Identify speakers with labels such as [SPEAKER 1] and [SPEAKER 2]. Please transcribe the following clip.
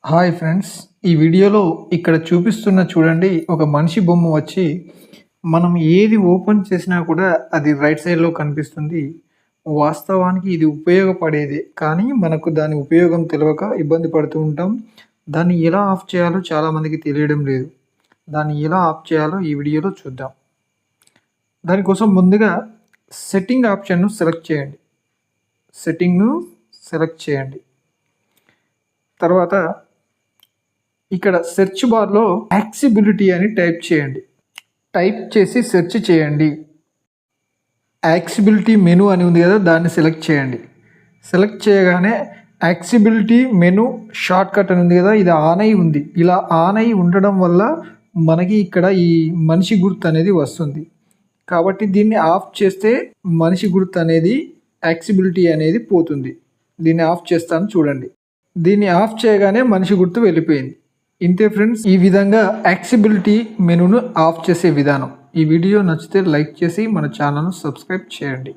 [SPEAKER 1] Hi friends, ఈ వీడియోలో ఇక్కడ చూపిస్తున్న చూడండి, ఒక మనిషి బొమ్మ వచ్చి మనం ఏది ఓపెన్ చేసినా కూడా అది రైట్ సైడ్లో కనిపిస్తుంది. వాస్తవానికి ఇది ఉపయోగపడేదే, కానీ మనకు దాని ఉపయోగం తెలియక ఇబ్బంది పడుతూ ఉంటాం. దాన్ని ఎలా ఆఫ్ చేయాలో చాలామందికి తెలియడం లేదు. దాన్ని ఎలా ఆఫ్ చేయాలో ఈ వీడియోలో చూద్దాం. దానికోసం ముందుగా సెట్టింగ్ ఆప్షన్ను సెలెక్ట్ చేయండి. సెట్టింగ్ను సెలెక్ట్ చేయండి. తర్వాత ఇక్కడ సెర్చ్ బార్లో యాక్సెసిబిలిటీ అని టైప్ చేయండి. టైప్ చేసి సెర్చ్ చేయండి. యాక్సెసిబిలిటీ మెనూ అని ఉంది కదా, దాన్ని సెలెక్ట్ చేయండి. సెలెక్ట్ చేయగానే యాక్సెసిబిలిటీ మెనూ షార్ట్ కట్ అని ఉంది కదా, ఇది ఆన్ అయి ఉంది. ఇలా ఆన్ అయి ఉండడం వల్ల మనకి ఇక్కడ ఈ మనిషి గుర్తు అనేది వస్తుంది. కాబట్టి దీన్ని ఆఫ్ చేస్తే మనిషి గుర్తు అనేది, యాక్సెసిబిలిటీ అనేది పోతుంది. దీన్ని ఆఫ్ చేస్తాను చూడండి. దీన్ని ఆఫ్ చేయగానే మనిషి గుర్తు వెళ్ళిపోయింది. ఇంతే ఫ్రెండ్స్, ఈ విధంగా యాక్సెసిబిలిటీ మెనూను ఆఫ్ చేసే విధానం. ఈ వీడియో నచ్చితే లైక్ చేసి మన ఛానల్ను సబ్స్క్రైబ్ చేయండి.